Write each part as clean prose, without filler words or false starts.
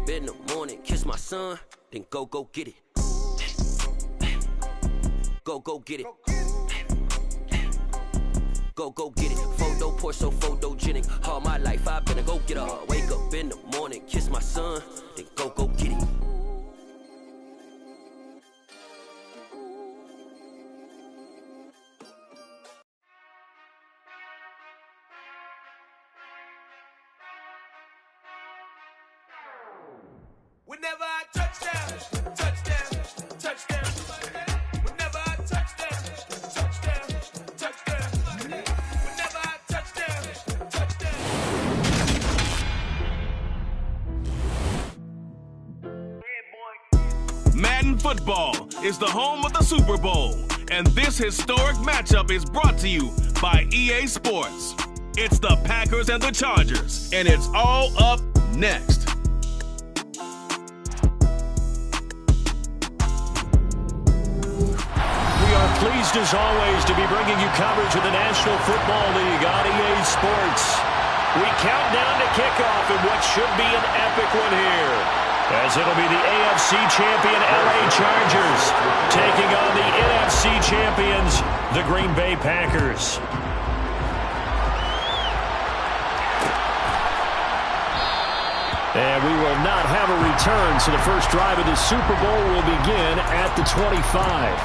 up in the morning, kiss my son, then go get it. Go get it. Go get it. Photo poor, so photogenic. All my life I've been a go getter. Wake up in the morning, kiss my son, then go get it. Whenever I touchdown, touchdown, touchdown. Whenever I touchdown, touchdown, touchdown. Whenever I touchdown, touchdown. Madden football is the home of the Super Bowl, and this historic matchup is brought to you by EA Sports. It's the Packers and the Chargers, and it's all up next. Pleased as always to be bringing you coverage of the National Football League on EA Sports. We count down to kickoff in what should be an epic one here, as it'll be the AFC champion LA Chargers taking on the NFC champions, the Green Bay Packers. And we will not have a return, so the first drive of the Super Bowl will begin at the 25.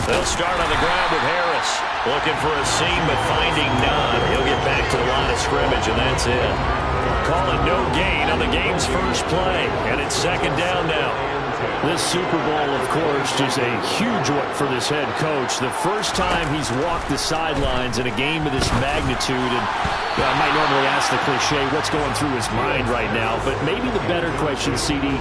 They'll start on the ground with Harris. Looking for a seam, but finding none. He'll get back to the line of scrimmage, and that's it. Call it no gain on the game's first play, and it's second down now. This Super Bowl, of course, just a huge one for this head coach. The first time he's walked the sidelines in a game of this magnitude, and I might normally ask the cliche, what's going through his mind right now, but maybe the better question, CD,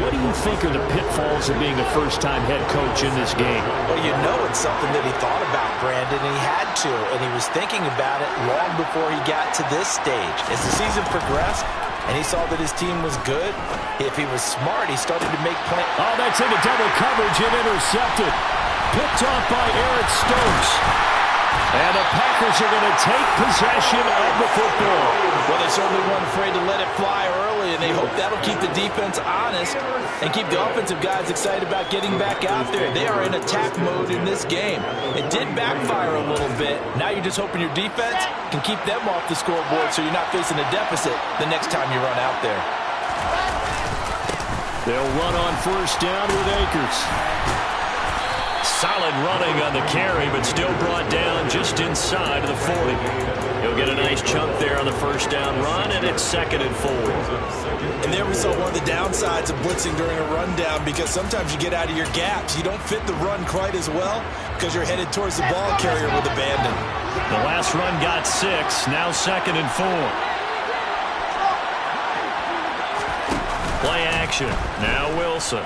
what do you think are the pitfalls of being a first-time head coach in this game? Well, you know it's something that he thought about, Brandon, and he had to, and he was thinking about it long before he got to this stage. As the season progressed, and he saw that his team was good, if he was smart, he started to make plans. Oh, that's into double coverage and intercepted. Picked off by Eric Stokes. And the Packers are going to take possession of the football. Well, they certainly weren't afraid to let it fly early, and they hope that'll keep the defense honest and keep the offensive guys excited about getting back out there. They are in attack mode in this game. It did backfire a little bit. Now you're just hoping your defense can keep them off the scoreboard so you're not facing a deficit the next time you run out there. They'll run on first down with Akers. Solid running on the carry, but still brought down just inside of the 40. He'll get a nice chunk there on the first down run, and it's 2nd and 4. And there we saw one of the downsides of blitzing during a rundown, because sometimes you get out of your gaps. You don't fit the run quite as well because you're headed towards the ball carrier with abandon. The last run got 6, now 2nd and 4. Play action. Now Wilson.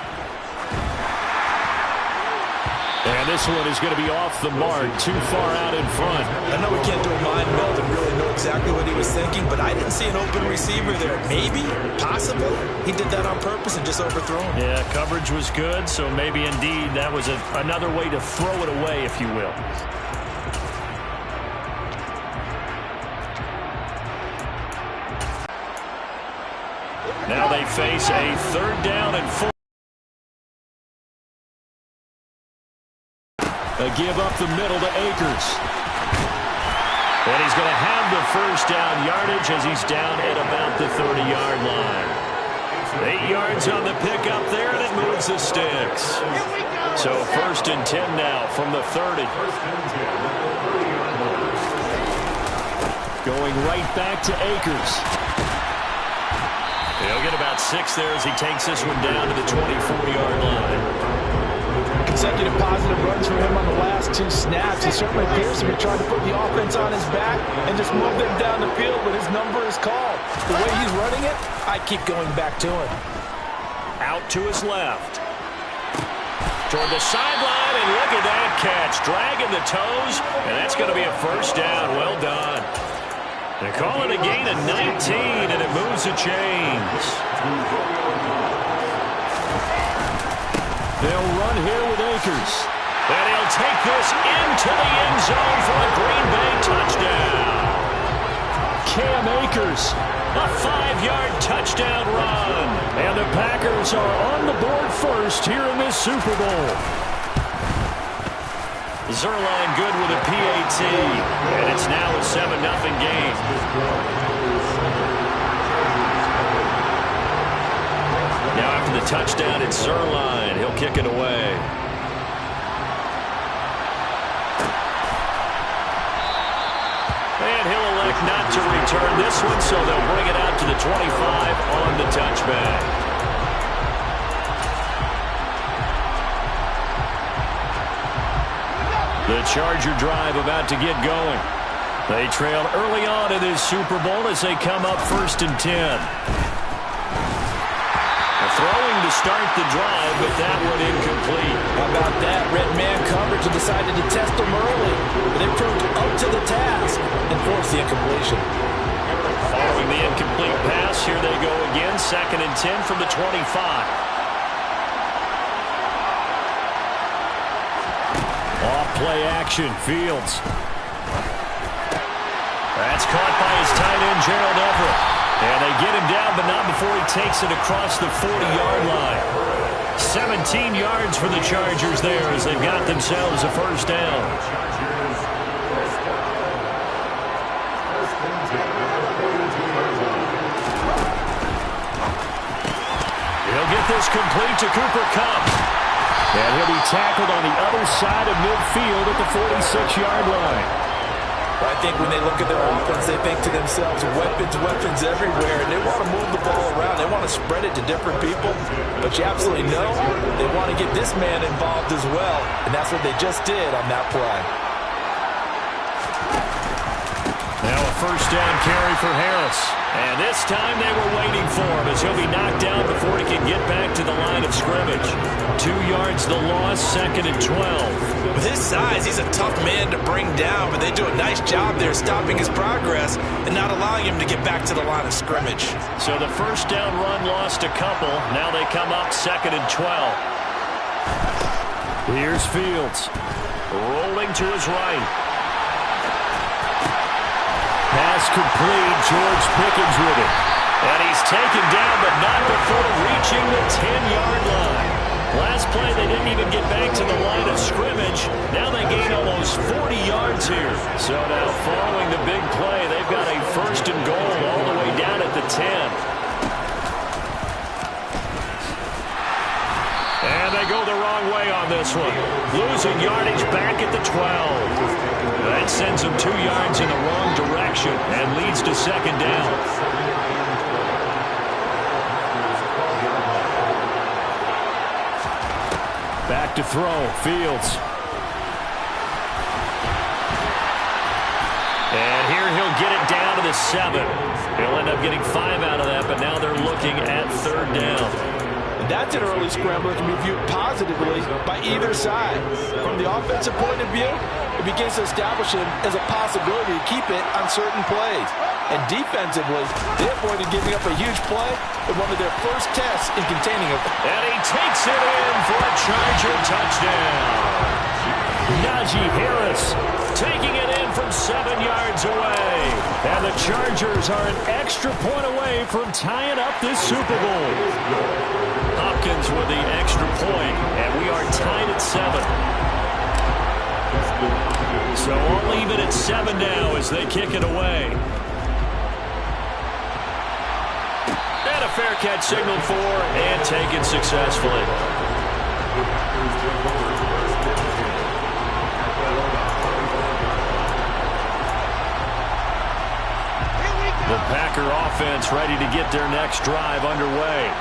And this one is going to be off the mark, too far out in front. I know we can't do a mind meld and really know exactly what he was thinking, but I didn't see an open receiver there. Maybe, possibly, he did that on purpose and just overthrew him. Yeah, coverage was good, so maybe indeed that was another way to throw it away, if you will. Now they face a 3rd down and 4. A give up the middle to Akers. And he's going to have the first down yardage as he's down at about the 30-yard line. 8 yards on the pickup there, and it moves the sticks. So 1st and 10 now from the 30. Going right back to Akers. He'll get about 6 there as he takes this one down to the 24-yard line. Consecutive positive runs for him on the last 2 snaps. He certainly appears to be trying to put the offense on his back and just move them down the field, but his number is called. The way he's running it, I keep going back to him. Out to his left. Toward the sideline, and look at that catch. It's dragging the toes, and that's going to be a first down. Well done. They call it a gain of 19, and it moves the chains. They'll run here with Akers. And he'll take this into the end zone for a Green Bay touchdown. Cam Akers, a 5-yard touchdown run. And the Packers are on the board first here in this Super Bowl. Zerline good with a PAT, and it's now a 7-0 game. Now after the touchdown, it's Zerline. He'll kick it away. And he'll elect not to return this one, so they'll bring it out to the 25 on the touchback. The Charger drive about to get going. They trail early on in this Super Bowl as they come up 1st and 10. Throwing to start the drive, but that one incomplete. How about that? Red man coverage and decided to test them early. But they proved up to the task and forced the incompletion. Following the incomplete pass, here they go again. 2nd and 10 from the 25. Off-play action, Fields. That's caught by his tight end, Gerald Everett. And they get him down, but not before he takes it across the 40-yard line. 17 yards for the Chargers there as they've got themselves a first down. He'll get this complete to Cooper Kupp. And he'll be tackled on the other side of midfield at the 46-yard line. I think when they look at their offense, they think to themselves, weapons everywhere, and they want to move the ball around. They want to spread it to different people, but you absolutely know they want to get this man involved as well, and that's what they just did on that play. Now a first down carry for Harris. And this time they were waiting for him as he'll be knocked down before he can get back to the line of scrimmage. 2 yards the loss, 2nd and 12. With his size, he's a tough man to bring down, but they do a nice job there stopping his progress and not allowing him to get back to the line of scrimmage. So the first down run lost a couple. Now they come up 2nd and 12. Here's Fields. Rolling to his right. Pass complete. George Pickens with it. And he's taken down, but not before reaching the 10-yard line. Last play, they didn't even get back to the line of scrimmage. Now they gain almost 40 yards here. So now following the big play, they've got a 1st and goal all the way down at the 10. And they go the wrong way on this one. Losing yardage back at the 12. That sends them 2 yards in the wrong direction and leads to 2nd down. Back to throw, Fields. And here he'll get it down to the 7. He'll end up getting 5 out of that, but now they're looking at 3rd down. And that's an early scramble that can be viewed positively by either side. From the offensive point of view, it begins to establish him as a possibility to keep it on certain plays. And defensively, they avoided giving up a huge play in one of their first tests in containing it. And he takes it in for a Charger touchdown. Najee Harris taking it in from 7 yards away. And the Chargers are an extra point away from tying up this Super Bowl. Hopkins with the extra point, and we are tied at 7. So all even at 7 now as they kick it away. And a fair catch signaled for and taken successfully. The Packer offense ready to get their next drive underway.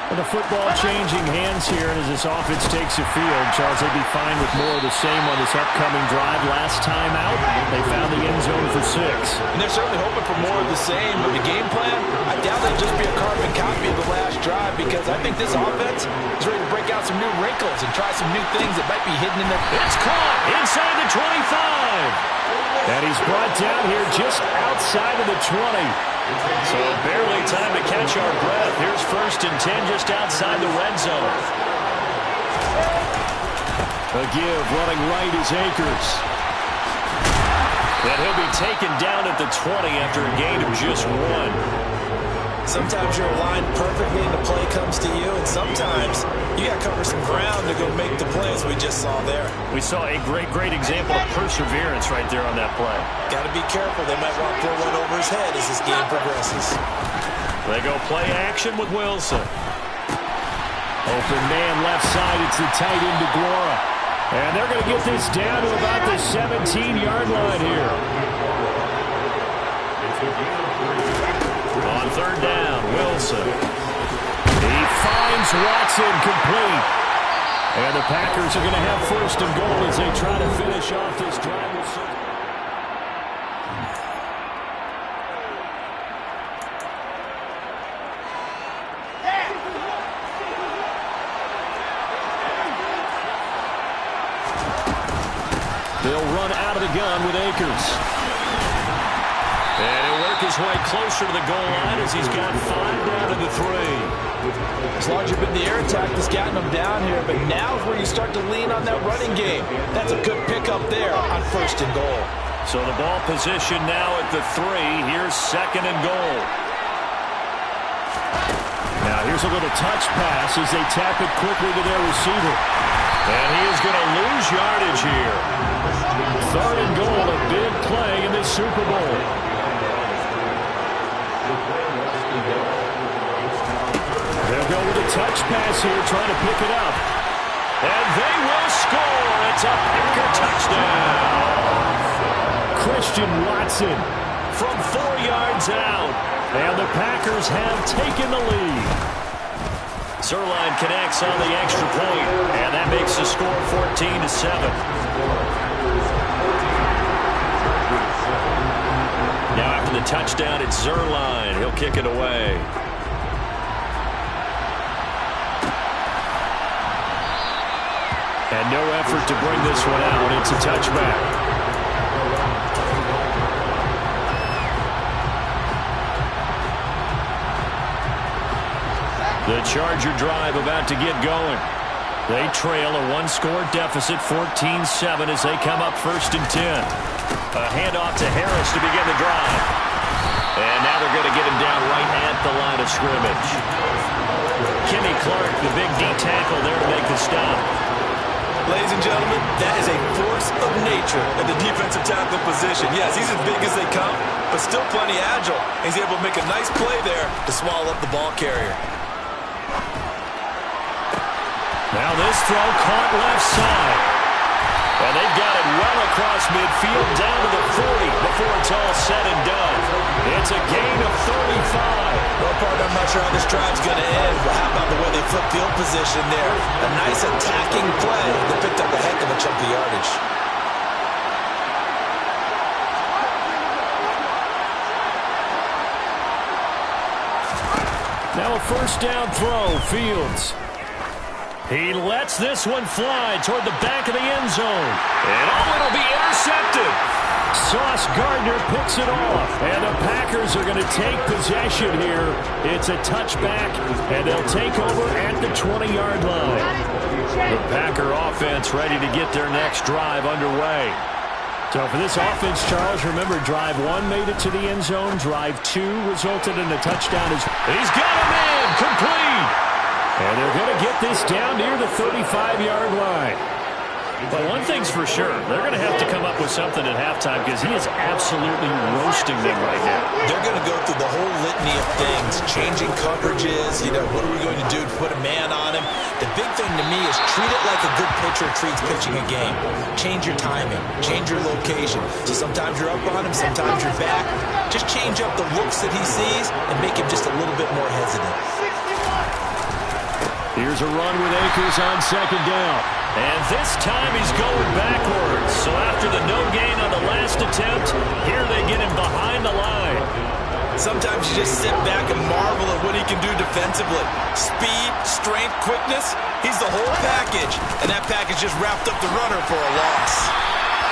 And the football changing hands here, and as this offense takes the field, Charles, they'd be fine with more of the same on this upcoming drive. Last time out, they found the end zone for 6. And they're certainly hoping for more of the same. But the game plan, I doubt it'll just be a carbon copy of the last drive, because I think this offense is ready to break out some new wrinkles and try some new things that might be hidden in their... It's caught And he's brought down here just outside of the 20. So barely time to catch our breath. Here's 1st and 10 just outside the red zone. A give running right is Akers. And he'll be taken down at the 20 after a gain of just 1. Sometimes you're aligned perfectly and the play comes to you, and sometimes you got to cover some ground to go make the plays we just saw there. We saw a great example of perseverance right there on that play. Got to be careful. They might want to throw one over his head as this game progresses. They go play action with Wilson. Open man left side. It's the tight end to Glora. And they're going to get this down to about the 17-yard line here. On 3rd down, Wilson. He finds Watson complete. And the Packers are going to have 1st and goal as they try to finish off this drive. They'll run out of the gun with Akers. And he'll work his way closer to the goal line as he's got 5 down to the 3. It's largely been the air attack that's gotten him down here, but now is where you start to lean on that running game. That's a good pickup there on 1st and goal. So the ball position now at the 3. Here's 2nd and goal. Now here's a little touch pass as they tap it quickly to their receiver. And he is going to lose yardage here. 3rd and goal, a big play in this Super Bowl. They'll go with a touch pass here, trying to pick it up. And they will score. It's a Packer touchdown. Christian Watson from 4 yards out. And the Packers have taken the lead. Zerline connects on the extra point, and that makes the score 14-7. Now after the touchdown, it's Zerline. He'll kick it away. And no effort to bring this one out. It's a touchback. The Charger drive about to get going. They trail a 1-score deficit, 14-7, as they come up 1st and 10. A handoff to Harris to begin the drive. And now they're going to get him down right at the line of scrimmage. Kenny Clark, the big D tackle there to make the stop. Ladies and gentlemen, that is a force of nature at the defensive tackle position. Yes, he's as big as they come, but still plenty agile. He's able to make a nice play there to swallow up the ball carrier. Now this throw caught left side. And they've got it well across midfield down to the 40 before it's all said and done. It's a gain of 35. Well, part I'm not sure how this drive's going to end, but how about the way they flip field position there? A nice attacking play that picked up a heck of a chunk of yardage. Now a 1st down throw, Fields. He lets this one fly toward the back of the end zone. And it'll be intercepted. Sauce Gardner picks it off. And the Packers are going to take possession here. It's a touchback, and they'll take over at the 20-yard line. The Packer offense ready to get their next drive underway. So for this offense, Charles, remember, drive 1 made it to the end zone. Drive 2 resulted in a touchdown. He's got him in, complete. And they're going to get this down near the 35-yard line. But one thing's for sure, they're going to have to come up with something at halftime because he is absolutely roasting them right now. They're going to go through the whole litany of things, changing coverages, what are we going to do to put a man on him? The big thing to me is treat it like a good pitcher treats pitching a game. Change your timing, change your location. So sometimes you're up on him, sometimes you're back. Just change up the looks that he sees and make him just a little bit more hesitant. Here's a run with Akers on 2nd down. And this time he's going backwards. So after the no gain on the last attempt, here they get him behind the line. Sometimes you just sit back and marvel at what he can do defensively. Speed, strength, quickness, he's the whole package. And that package just wrapped up the runner for a loss.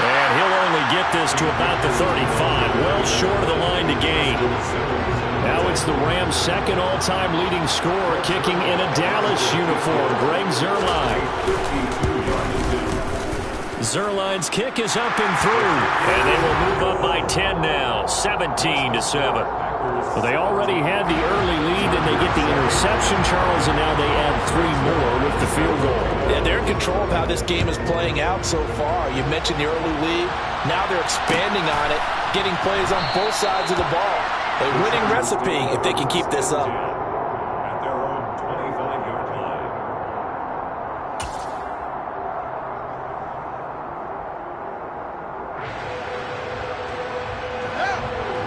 And he'll only get this to about the 35, well short of the line to gain. Now it's the Rams' second all-time leading scorer kicking in a Dallas uniform, Greg Zuerlein. Zuerlein's kick is up and through, and they will move up by 10 now, 17-7. Well, they already had the early lead, and they get the interception, Charles, and now they add 3 more with the field goal. Yeah, they're in control of how this game is playing out so far. You mentioned the early lead. Now they're expanding on it, getting plays on both sides of the ball. A winning recipe if they can keep this up. At their own 25-yard line.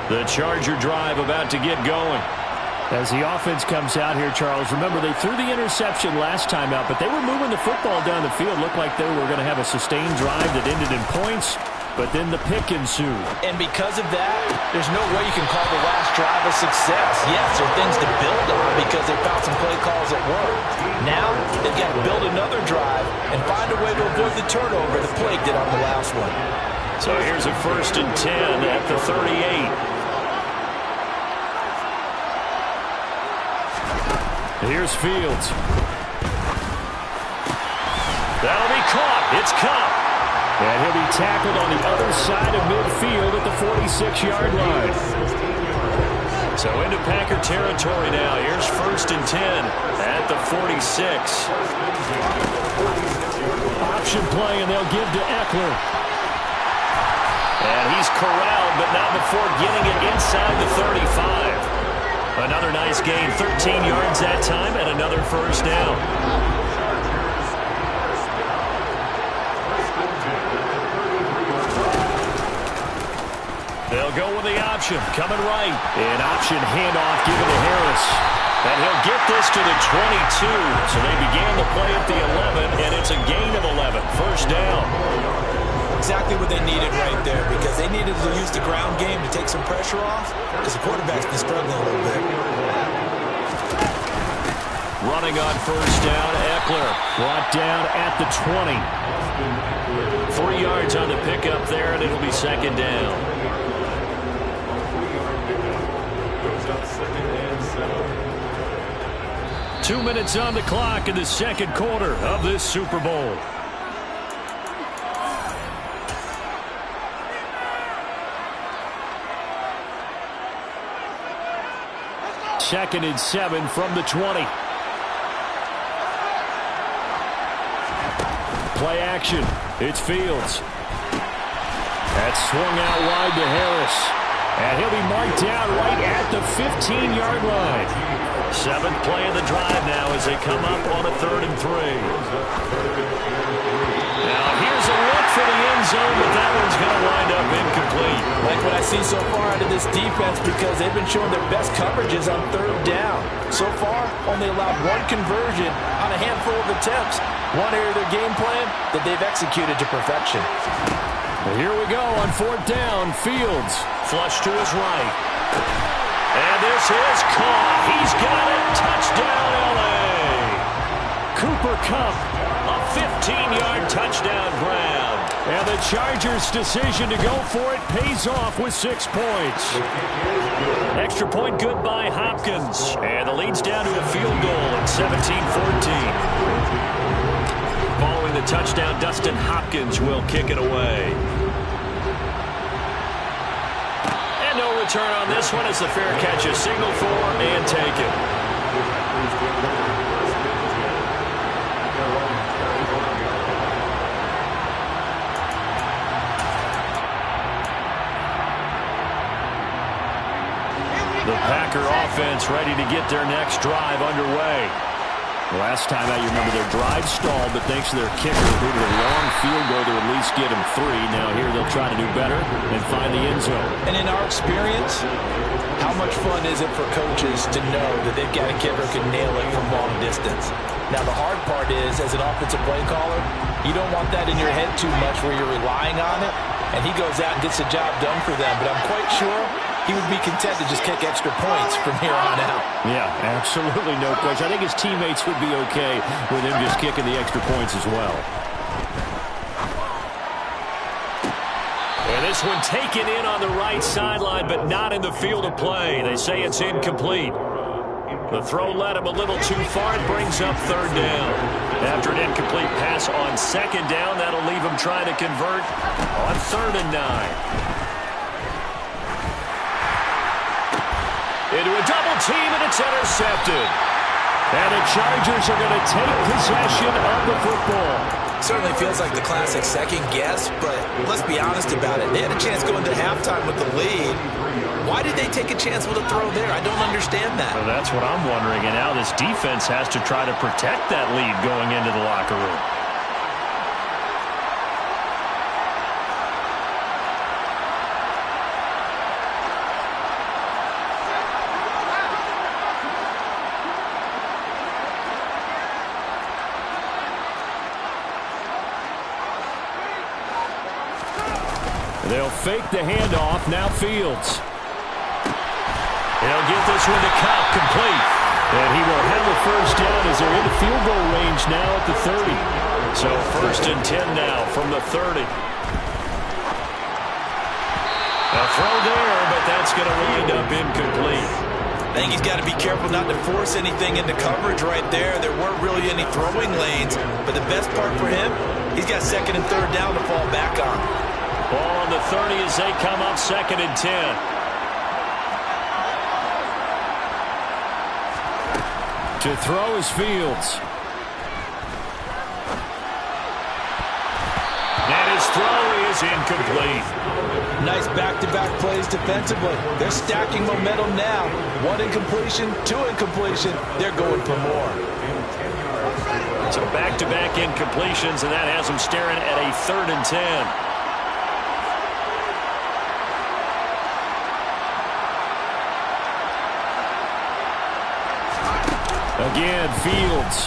The Charger drive about to get going. As the offense comes out here, Charles, remember they threw the interception last time out, but they were moving the football down the field. Looked like they were going to have a sustained drive that ended in points, but then the pick ensued. And because of that, there's no way you can call the last drive a success. Yes, there are things to build on because they found some play calls that work. Now, they've got to build another drive and find a way to avoid the turnover the plague did on the last one. So here's a 1st and 10 at the 38. Here's Fields. That'll be caught. It's Cup. And he'll be tackled on the other side of midfield at the 46-yard line. So into Packer territory now. Here's 1st and 10 at the 46. Option play, and they'll give to Eckler. And he's corralled, but not before getting it inside the 35. Another nice gain, 13 yards that time, and another 1st down. They'll go with the option, coming right. An option handoff given to Harris. And he'll get this to the 22. So they began the play at the 11, and it's a gain of 11. 1st down. Exactly what they needed right there because they needed to use the ground game to take some pressure off because the quarterback's been struggling a little bit. Running on 1st down, Eckler brought down at the 20. 3 yards on the pickup there, and it'll be 2nd down. Goes up 2nd and 7. 2 minutes on the clock in the 2nd quarter of this Super Bowl. Second and 7 from the 20. Play action. It's Fields. That's swung out wide to Harris. And he'll be marked down right at the 15-yard line. 7th play of the drive now as they come up on a 3rd and 3. Now here's a look for the end zone, but that one's going to wind up incomplete. Like what I see so far out of this defense because they've been showing their best coverages on 3rd down. So far, only allowed 1 conversion on a handful of attempts. One area of their game plan that they've executed to perfection. Well, here we go on 4th down. Fields flush to his right. And this is caught. He's got it. Touchdown, L.A. Cooper Kupp, a 15-yard touchdown grab. And the Chargers' decision to go for it pays off with 6 points. Extra point good by Hopkins. And the lead's down to a field goal at 17-14. Following the touchdown, Dustin Hopkins will kick it away. And no return on this one as the fair catch is signaled for and taken. The Packer offense ready to get their next drive underway. Last time out, you remember their drive stalled, but thanks to their kicker, who did a long field goal to at least get him 3. Now here they'll try to do better and find the end zone. And in our experience, how much fun is it for coaches to know that they've got a kicker who can nail it from long distance? Now the hard part is, as an offensive play caller, you don't want that in your head too much where you're relying on it, and he goes out and gets the job done for them. But I'm quite sure he would be content to just kick extra points from here on out. Yeah, absolutely no question. I think his teammates would be okay with him just kicking the extra points as well. And this one taken in on the right sideline, but not in the field of play. They say it's incomplete. The throw led him a little too far. It brings up third down. After an incomplete pass on second down, that'll leave him trying to convert on 3rd and 9. Into a double team, and it's intercepted. And the Chargers are going to take possession of the football. Certainly feels like the classic second guess, but let's be honest about it. They had a chance going to halftime with the lead. Why did they take a chance with a throw there? I don't understand that. Well, that's what I'm wondering. And now this defense has to try to protect that lead going into the locker room. They'll fake the handoff. Now Fields. He'll get this one to Cobb, complete. And he will have a first down as they're in field goal range now at the 30. So 1st and 10 now from the 30. A throw there, but that's going to wind up incomplete. I think he's got to be careful not to force anything into coverage right there. There weren't really any throwing lanes, but the best part for him, he's got 2nd and 3rd down to fall back on. Ball on the 30 as they come up 2nd and 10. To throw is Fields. And his throw is incomplete. Nice back-to-back plays defensively. They're stacking momentum now. 1 incompletion, 2 incompletion. They're going for more. So back-to-back incompletions, and that has them staring at a 3rd and 10. Again, Fields.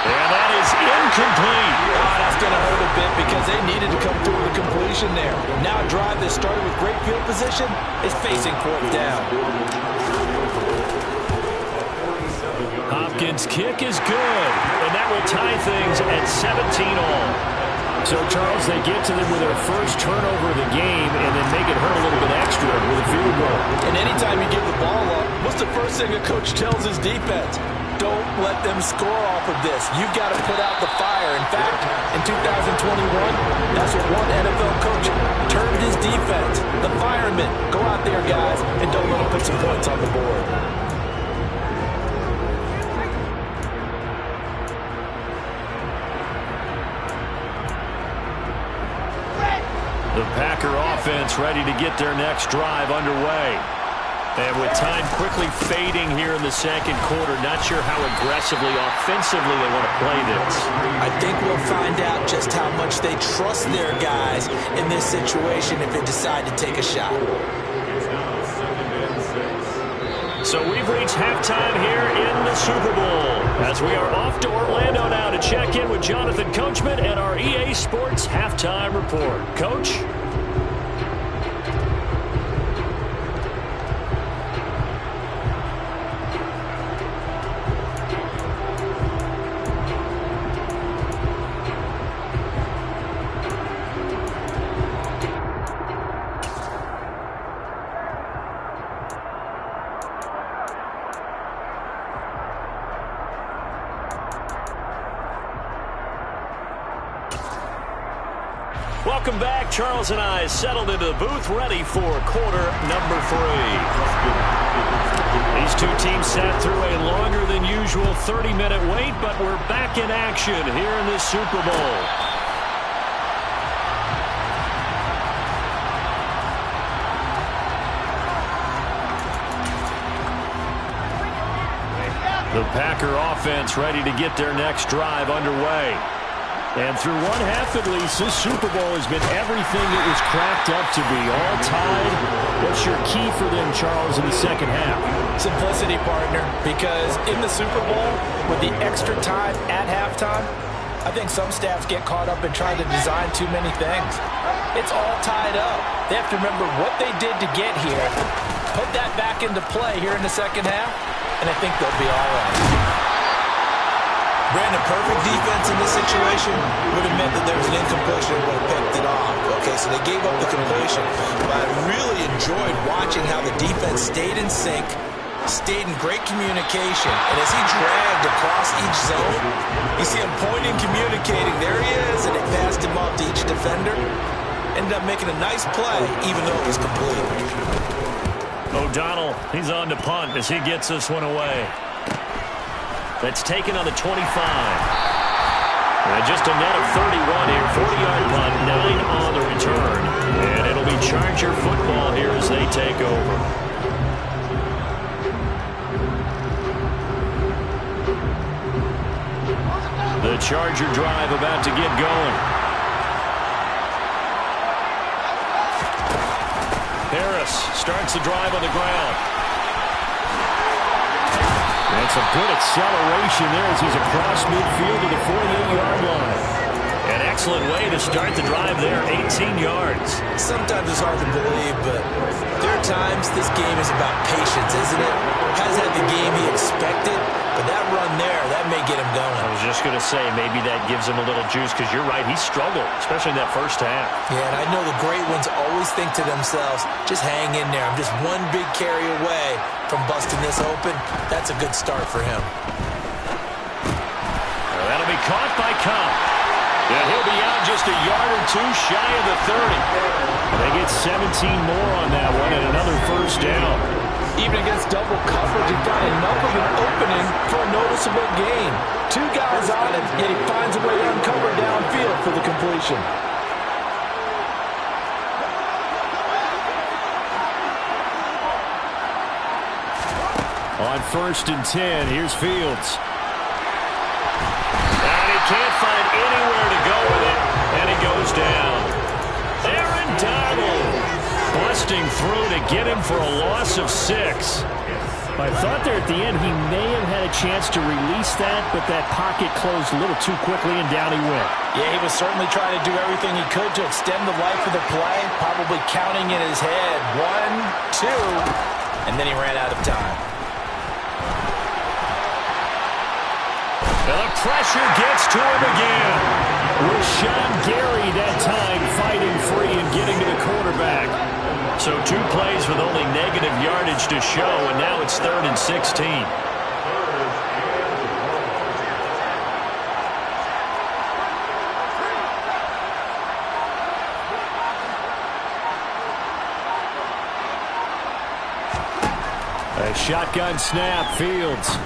And that is incomplete. Oh, that's going to hurt a bit because they needed to come through with a completion there. Now a drive that started with great field position is facing 4th down. Hopkins' kick is good, and that will tie things at 17 all. So, Charles, they get to them with their first turnover of the game and then make it hurt a little bit extra with a field goal. And anytime you give the ball up, what's the first thing a coach tells his defense? Don't let them score off of this. You've got to put out the fire. In fact, in 2021, that's what one NFL coach termed his defense. The firemen. Go out there, guys, and don't let them put some points on the board. The Packer offense ready to get their next drive underway. And with time quickly fading here in the 2nd quarter, not sure how aggressively, offensively they want to play this. I think we'll find out just how much they trust their guys in this situation if they decide to take a shot. So we've reached halftime here in the Super Bowl as we are off to Orlando now to check in with Jonathan Coachman and our EA Sports Halftime Report. Coach? Welcome back. Charles and I settled into the booth ready for quarter number 3. These two teams sat through a longer than usual 30-minute wait, but we're back in action here in this Super Bowl. The Packer offense ready to get their next drive underway. And through one half at least, this Super Bowl has been everything it was cracked up to be. All tied. What's your key for them, Charles, in the second half? Simplicity, partner, because in the Super Bowl, with the extra time at halftime, I think some staffs get caught up in trying to design too many things. It's all tied up. They have to remember what they did to get here, put that back into play here in the second half, and I think they'll be all right. Brandon, perfect defense in this situation would have meant that there was an incompletion and would have picked it off. Okay, so they gave up the completion. But I really enjoyed watching how the defense stayed in sync, stayed in great communication, and as he dragged across each zone, you see him pointing, communicating. There he is, and it passed him off to each defender. Ended up making a nice play, even though it was complete. O'Donnell, he's on to punt as he gets this one away. That's taken on the 25. And just a net of 31 here, 40-yard punt, 9 on the return. And it'll be Charger football here as they take over. The Charger drive about to get going. Harris starts the drive on the ground. And some good acceleration there as he's across midfield to the 48-yard line. An excellent way to start the drive there, 18 yards. Sometimes it's hard to believe, but there are times this game is about patience, isn't it? Hasn't had the game he expected, but that run there, that may get him going. I was just going to say, maybe that gives him a little juice, because you're right, he struggled, especially in that first half. Yeah, and I know the great ones always think to themselves, just hang in there. I'm just one big carry away from busting this open. That's a good start for him. Well, that'll be caught by Cobb. And he'll be out just a yard or two shy of the 30. They get 17 more on that one and another first down. Even against double coverage, he got enough of an opening for a noticeable gain. 2 guys on him, yet he finds a way to uncover downfield for the completion. On 1st and 10, here's Fields. And he can't find anywhere to go with it, and he goes down. Aaron Donald busting through to get him for a loss of 6. I thought there at the end he may have had a chance to release that, but that pocket closed a little too quickly, and down he went. Yeah, he was certainly trying to do everything he could to extend the life of the play, probably counting in his head 1, 2, and then he ran out of time. And the pressure gets to him again. Rashawn Gary that time fighting free and getting to the quarterback. So 2 plays with only negative yardage to show, and now it's 3rd and 16. A shotgun snap, Fields.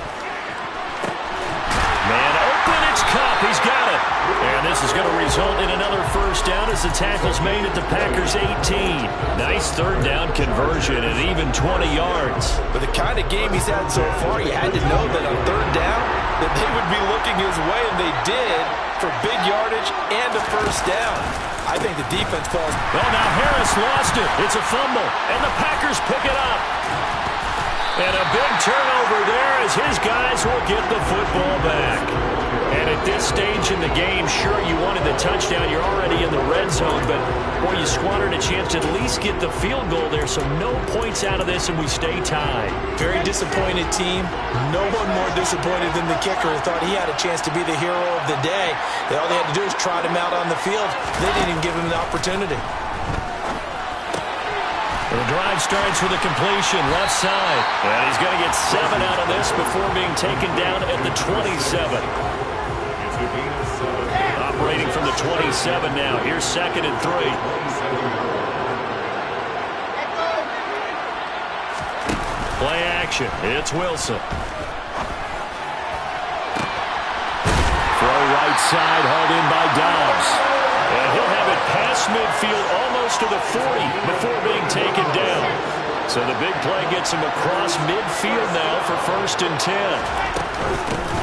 Man open, it's Kupp. He's got it. And this is going to result in another first down as the tackle's made at the Packers' 18. Nice 3rd down conversion and even 20 yards. With the kind of game he's had so far, you had to know that on 3rd down that they would be looking his way, and they did, for big yardage and a first down. I think the defense calls. Well, now Harris lost it. It's a fumble, and the Packers pick it up. And a big turnover there as his guys will get the football back. And at this stage in the game, sure, you wanted the touchdown. You're already in the red zone, but, boy, you squandered a chance to at least get the field goal there, so no points out of this, and we stay tied. Very disappointed team. No one more disappointed than the kicker who thought he had a chance to be the hero of the day. All they had to do was trot him out on the field. They didn't even give him the opportunity. The drive starts with a completion, left side. And he's going to get 7 out of this before being taken down at the 27. Operating from the 27 now. Here's 2nd and 3. Play action. It's Wilson. Throw right side, hauled in by Dobbs. And he'll have it past midfield almost to the 40 before being taken down. So the big play gets him across midfield now for 1st and 10.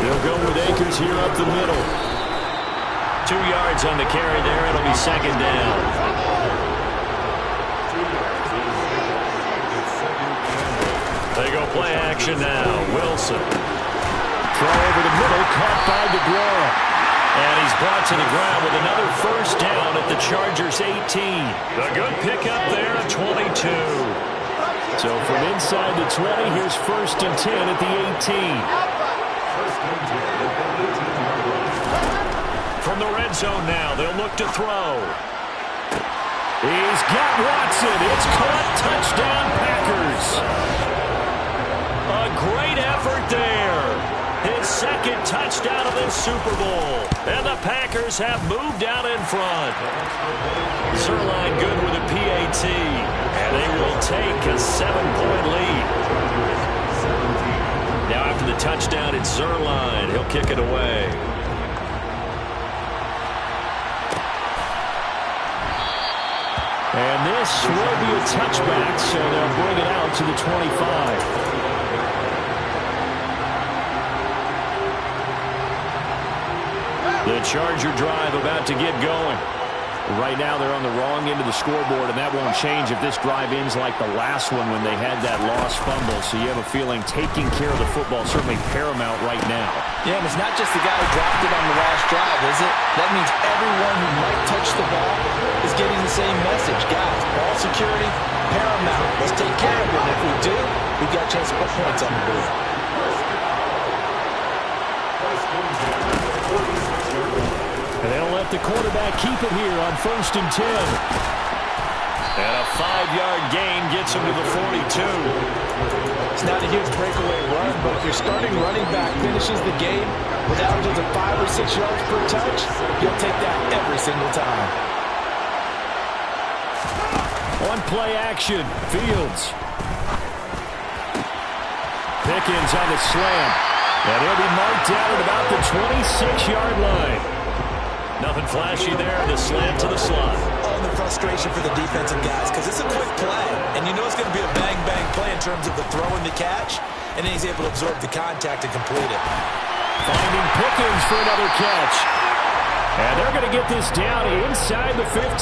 He'll go with Akers here up the middle. 2 yards on the carry there. It'll be 2nd down. They go play action now. Wilson. Throw over the middle, caught by DeGuara. And he's brought to the ground with another first down at the Chargers' 18. A good pickup there at 22. So from inside the 20, here's 1st and 10 at the 18. From the red zone now, they'll look to throw. He's got Watson. It's caught. Touchdown, Packers. A great effort there. His second touchdown of this Super Bowl. And the Packers have moved out in front. Zerline good with a PAT. And they will take a 7-point lead. Now after the touchdown, it's Zerline. He'll kick it away. And this will be a touchback, so they'll bring it out to the 25. The Charger drive about to get going. Right now they're on the wrong end of the scoreboard, and that won't change if this drive ends like the last one when they had that lost fumble. So you have a feeling taking care of the football is certainly paramount right now. Yeah, and it's not just the guy who dropped it on the last drive, is it? That means everyone who might touch the ball is getting the same message. Guys, ball security, paramount. Let's take care of it. And if we do, we've got a chance to put points on the board. And they'll let the quarterback keep it here on 1st and 10. And a 5-yard gain gets him to the 42. It's not a huge breakaway run, but if your starting running back finishes the game with averages of 5 or 6 yards per touch, you'll take that every single time. On play action, Fields. Pickens on the slant. And he'll be marked down at about the 26-yard line. Nothing flashy there. The slant to the slot. Oh, the frustration for the defensive guys, because it's a quick play. And you know it's going to be a bang-bang play in terms of the throw and the catch. And then he's able to absorb the contact and complete it. Finding Pickens for another catch. And they're going to get this down inside the 15.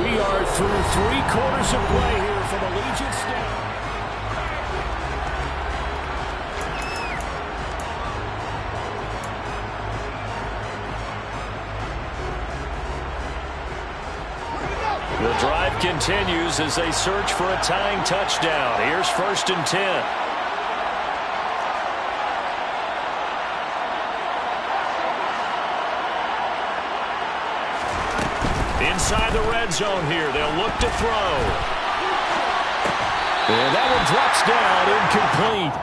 We are through 3 quarters of play here from Allegiant Stadium. The drive continues as they search for a tying touchdown. Here's 1st and 10. Inside the red zone here. They'll look to throw. And that one drops down incomplete.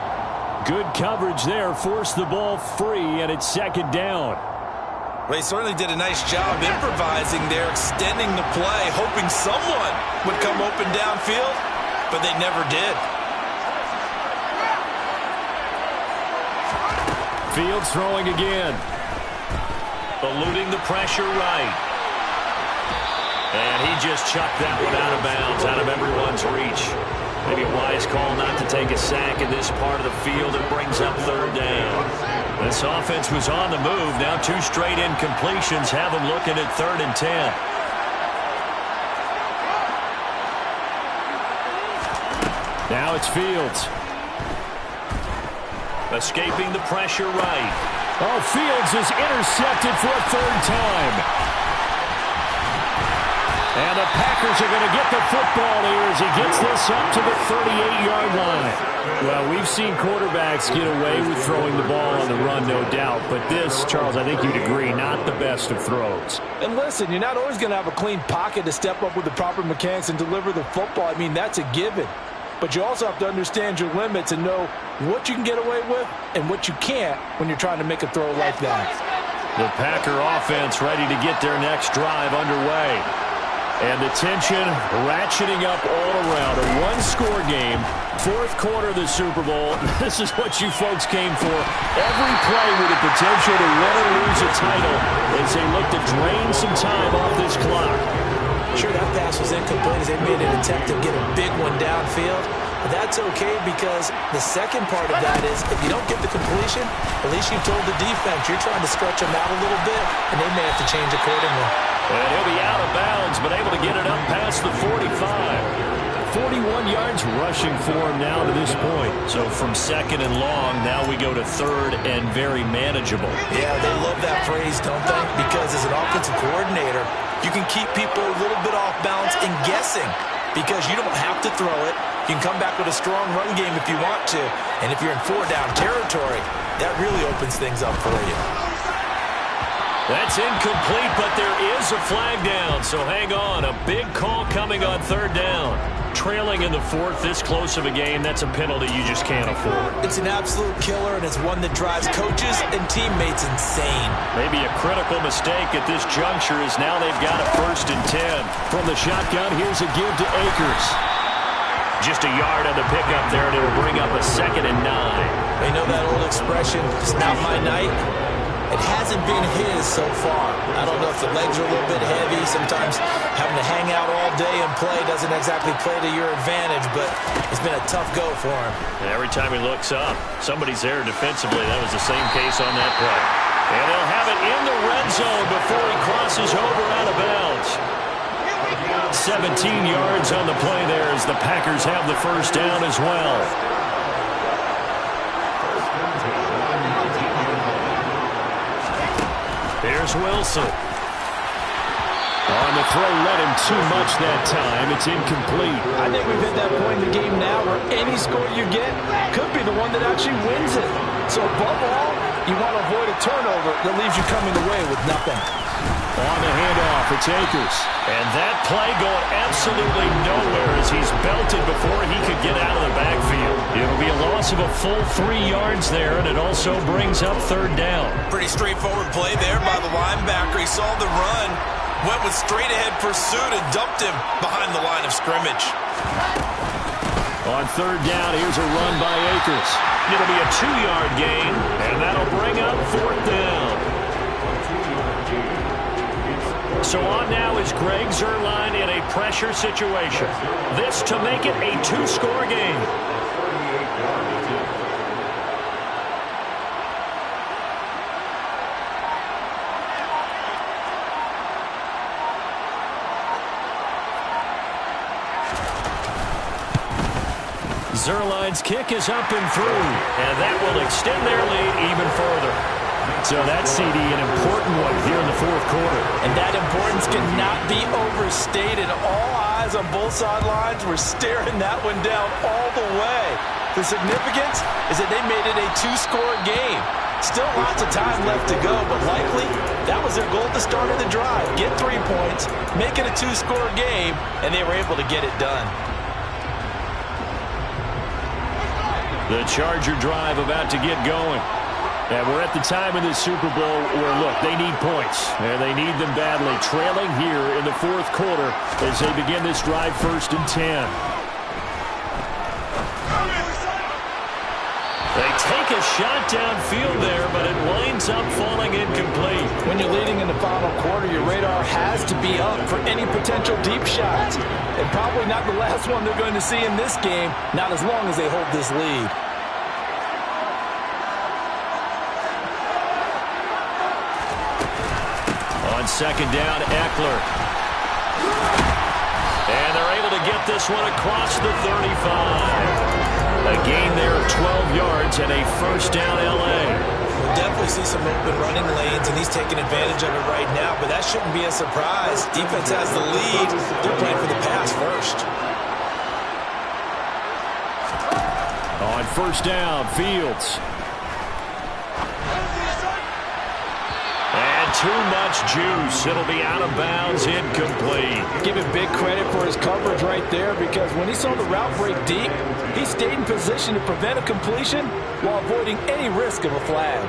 Good coverage there. Forced the ball free, and it's 2nd down. Well, he certainly did a nice job improvising there, extending the play, hoping someone would come open downfield, but they never did. Fields throwing again. Eluding the pressure right. And he just chucked that one out of bounds, out of everyone's reach. Maybe a wise call not to take a sack in this part of the field. It brings up 3rd down. This offense was on the move. Now 2 straight incompletions have them looking at 3rd and 10. Now it's Fields. Escaping the pressure right. Oh, Fields is intercepted for a 3rd time. And the Packers are going to get the football here as he gets this up to the 38-yard line. Well, we've seen quarterbacks get away with throwing the ball on the run, no doubt. But this, Charles, I think you'd agree, not the best of throws. And listen, you're not always going to have a clean pocket to step up with the proper mechanics and deliver the football. I mean, that's a given. But you also have to understand your limits and know what you can get away with and what you can't when you're trying to make a throw like that. The Packer offense ready to get their next drive underway. And the tension ratcheting up all around. A one-score game, 4th quarter of the Super Bowl. This is what you folks came for. Every play with the potential to win or lose a title as they look to drain some time off this clock. Sure, that pass was incomplete as they made an attempt to get a big one downfield. But that's okay because the second part of that is if you don't get the completion, at least you told the defense you're trying to stretch them out a little bit, and they may have to change accordingly. And he'll be out of bounds, but able to get it up past the 45. 41 yards rushing for him now to this point. So from 2nd and long, now we go to 3rd and very manageable. Yeah, they love that phrase, don't they? Because as an offensive coordinator, you can keep people a little bit off balance and guessing because you don't have to throw it. You can come back with a strong run game if you want to. And if you're in 4-down territory, that really opens things up for you. That's incomplete, but there is throws a flag down, so hang on. A big call coming on third down. Trailing in the fourth, this close of a game, that's a penalty you just can't afford. It's an absolute killer, and it's one that drives coaches and teammates insane. Maybe a critical mistake at this juncture is now they've got a 1st and 10. From the shotgun, here's a give to Akers. Just a yard on the pickup there, and it'll bring up a 2nd and 9. They know that old expression, it's not my night. It hasn't been his so far. I don't know if the legs are a little bit heavy. Sometimes having to hang out all day and play doesn't exactly play to your advantage, but it's been a tough go for him. And every time he looks up, somebody's there defensively. That was the same case on that play. And they'll have it in the red zone before he crosses over out of bounds. 17 yards on the play there as the Packers have the 1st down as well. Here's Wilson. On the throw, led him too much that time. It's incomplete. I think we've hit that point in the game now where any score you get could be the one that actually wins it. So above all, you want to avoid a turnover that leaves you coming away with nothing. On the handoff, it's Akers. And that play going absolutely nowhere as he's belted before he could get out of the backfield. It'll be a loss of a full 3 yards there, and it also brings up 3rd down. Pretty straightforward play there by the linebacker. He saw the run, went with straight-ahead pursuit, and dumped him behind the line of scrimmage. On 3rd down, here's a run by Akers. It'll be a 2-yard gain, and that'll bring up 4th down. So on now is Greg Zuerlein in a pressure situation. This to make it a 2-score game. Zuerlein's kick is up and through, and that will extend their lead even further. So that CD, an important one here in the 4th quarter. And that importance cannot be overstated. All eyes on both sidelines were staring that one down all the way. The significance is that they made it a 2-score game. Still lots of time left to go, but likely that was their goal at the start of the drive. Get 3 points, make it a 2-score game, and they were able to get it done. The Charger drive about to get going. And we're at the time in this Super Bowl where, look, they need points, and they need them badly. Trailing here in the 4th quarter as they begin this drive 1st and 10. They take a shot downfield there, but it winds up falling incomplete. When you're leading in the final quarter, your radar has to be up for any potential deep shots. And probably not the last one they're going to see in this game, not as long as they hold this lead. On 2nd down, Eckler. And they're able to get this one across the 35. A gain there of 12 yards and a 1st down L.A. We'll definitely see some open running lanes, and he's taking advantage of it right now, but that shouldn't be a surprise. Defense has the lead. They're playing for the pass first. On 1st down, Fields. And too much juice. It'll be out of bounds, incomplete. Give him big credit for his coverage right there, because when he saw the route break deep, he stayed in position to prevent a completion while avoiding any risk of a flag.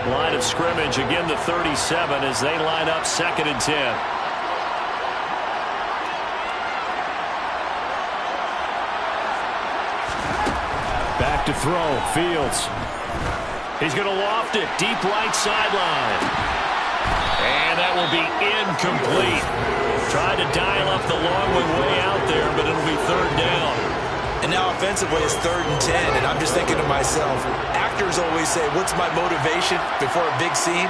Line of scrimmage, again the 37 as they line up 2nd and 10. Back to throw, Fields. He's going to loft it, deep right sideline. And that will be incomplete. Tried to dial up the long one way out there, but it'll be 3rd down. And now offensively it's 3rd and 10, and I'm just thinking to myself, actors always say, what's my motivation before a big scene?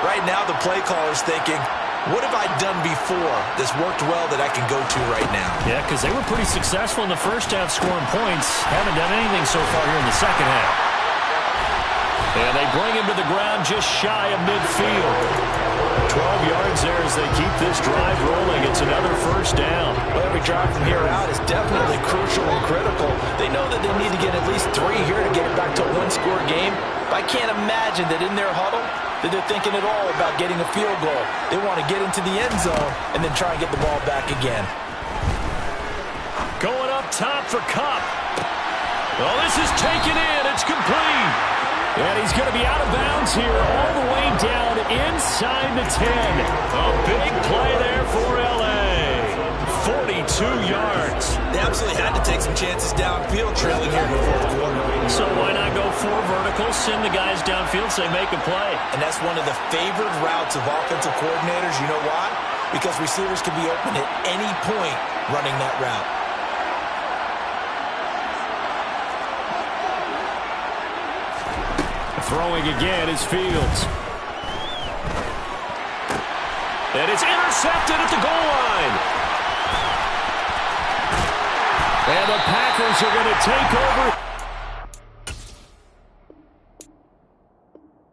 Right now the play caller's thinking, what have I done before that's worked well that I can go to right now? Yeah, because they were pretty successful in the 1st half scoring points. Haven't done anything so far here in the 2nd half. And they bring him to the ground just shy of midfield. 12 yards there as they keep this drive rolling. It's another first down. Well, every drive from here out is definitely crucial and critical. They know that they need to get at least 3 here to get it back to a one-score game. But I can't imagine that in their huddle that they're thinking at all about getting a field goal. They want to get into the end zone and then try and get the ball back again. Going up top for Kupp. Well, this is taken in. It's complete. And he's going to be out of bounds here all the way down inside the 10. A big play there for L.A. 42 yards. They absolutely had to take some chances downfield trailing here in the fourth quarter. So why not go 4 verticals, send the guys downfield, say make a play? And that's one of the favored routes of offensive coordinators. You know why? Because receivers can be open at any point running that route. Throwing again is Fields. And it's intercepted at the goal line. And the Packers are going to take over